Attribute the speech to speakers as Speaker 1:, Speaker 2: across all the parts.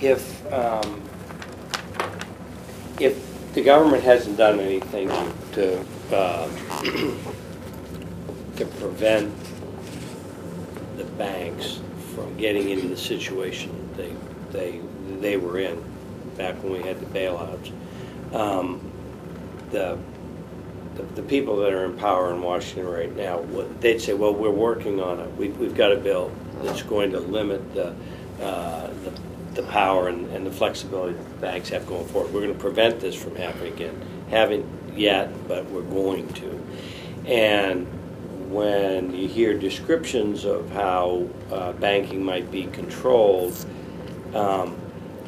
Speaker 1: if the government hasn't done anything to to prevent the banks from getting into the situation they were in back when we had the bailouts, the people that are in power in Washington right now, they'd say, well, we're working on it. We've got a bill that's going to limit the power and the flexibility that the banks have going forward. We're going to prevent this from happening again. Haven't yet, but we're going to. And when you hear descriptions of how banking might be controlled,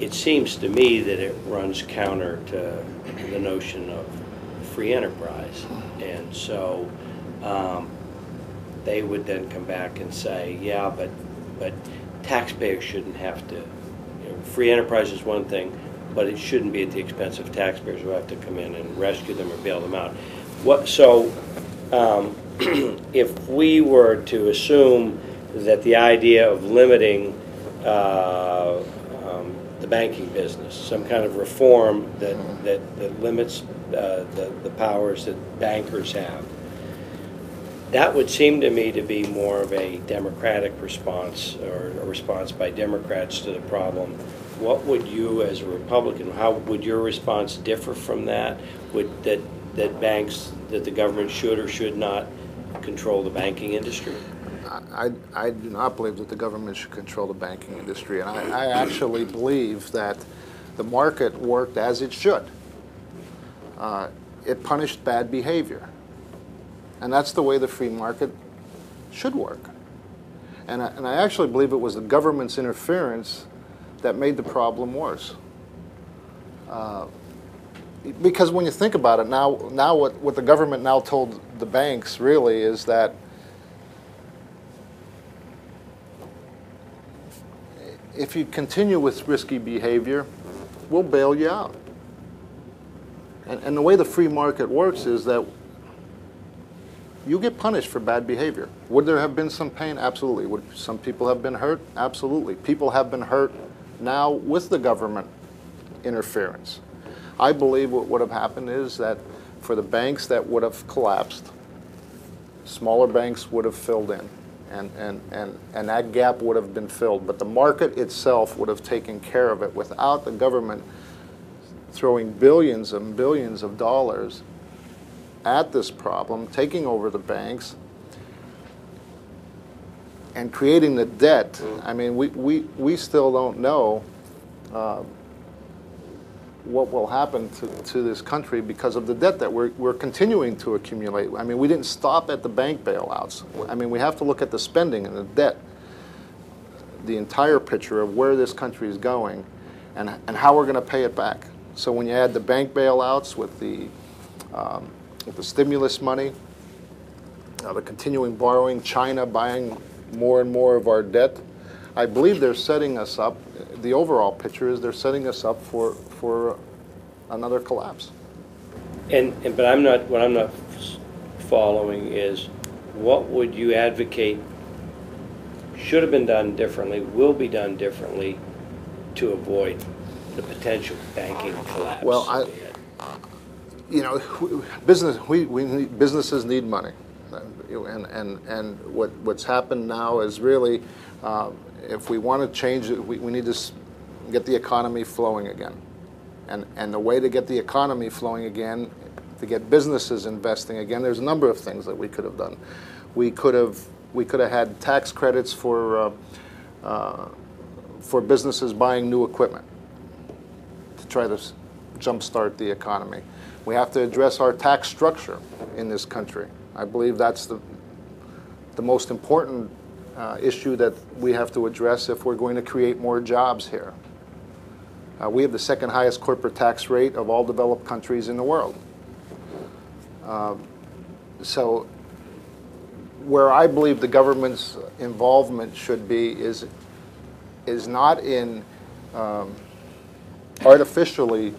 Speaker 1: it seems to me that it runs counter to the notion of free enterprise. And so they would then come back and say, yeah, but taxpayers shouldn't have to, free enterprise is one thing, but it shouldn't be at the expense of taxpayers who have to come in and rescue them or bail them out. If we were to assume that the idea of limiting the banking business, some kind of reform that limits the powers that bankers have, that would seem to me to be more of a democratic response, or a response by Democrats to the problem. What would you, as a Republican, how would your response differ from that? Would that banks, that the government should or should not control the banking industry?
Speaker 2: I do not believe that the government should control the banking industry, and I actually believe that the market worked as it should. It punished bad behavior, and that's the way the free market should work. And I actually believe it was the government's interference that made the problem worse. Because when you think about it, now what the government now told the banks really is that if you continue with risky behavior, we'll bail you out. And the way the free market works is that you get punished for bad behavior. Would there have been some pain? Absolutely. Would some people have been hurt? Absolutely. People have been hurt now with the government interference. I believe what would have happened is that for the banks that would have collapsed, smaller banks would have filled in, and that gap would have been filled. But the market itself would have taken care of it without the government throwing billions and billions of dollars at this problem, taking over the banks, and creating the debt. I mean, we still don't know what will happen to this country because of the debt that we're continuing to accumulate. I mean, we didn't stop at the bank bailouts. I mean, we have to look at the spending and the debt, the entire picture of where this country is going and how we're going to pay it back. So when you add the bank bailouts with the stimulus money, the continuing borrowing, China buying more and more of our debt, I believe they're setting us up. The overall picture is they're setting us up for another collapse.
Speaker 1: But what I'm not following is, what would you advocate should have been done differently, will be done differently, to avoid the potential banking collapse?
Speaker 2: Well, businesses need money, and what's happened now is really, if we want to change it, we need to get the economy flowing again, and the way to get the economy flowing again, to get businesses investing again, there's a number of things that we could have done. We could have had tax credits for businesses buying new equipment to try to jumpstart the economy. We have to address our tax structure in this country. I believe that's the most important issue that we have to address if we're going to create more jobs here. We have the second highest corporate tax rate of all developed countries in the world. So where I believe the government's involvement should be is not in artificially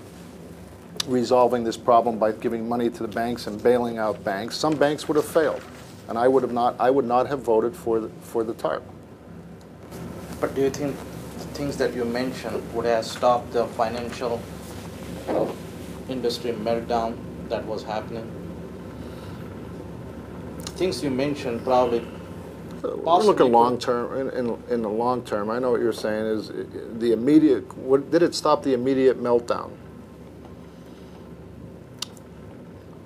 Speaker 2: resolving this problem by giving money to the banks and bailing out banks. Some banks would have failed, and I would not have voted for the TARP.
Speaker 3: But do you think things that you mentioned would have stopped the financial industry meltdown that was happening? Things you mentioned probably.
Speaker 2: We're looking
Speaker 3: Possibly
Speaker 2: long term. In the long term, I know what you're saying is the immediate. Did it stop the immediate meltdown?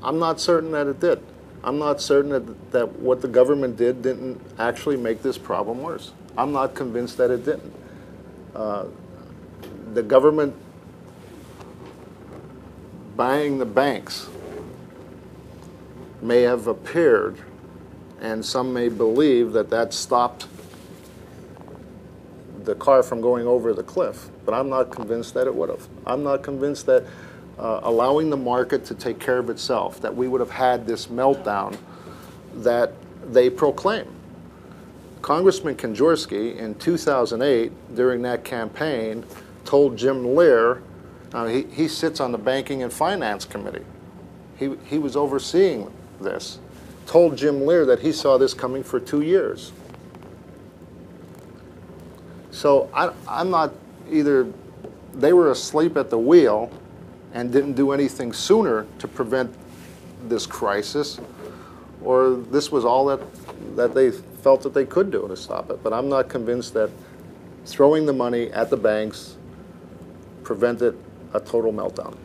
Speaker 2: I'm not certain that it did. I'm not certain that what the government did didn't actually make this problem worse. I'm not convinced that it didn't. The government buying the banks may have appeared, and some may believe that stopped the car from going over the cliff, but I'm not convinced that it would have. I'm not convinced that allowing the market to take care of itself, that we would have had this meltdown that they proclaim. Congressman Kanjorski in 2008, during that campaign, told Jim Lear, he sits on the Banking and Finance Committee. He was overseeing this, told Jim Lear that he saw this coming for 2 years. So I'm not either they were asleep at the wheel and didn't do anything sooner to prevent this crisis, or this was all that they felt that they could do to stop it. But I'm not convinced that throwing the money at the banks prevented a total meltdown.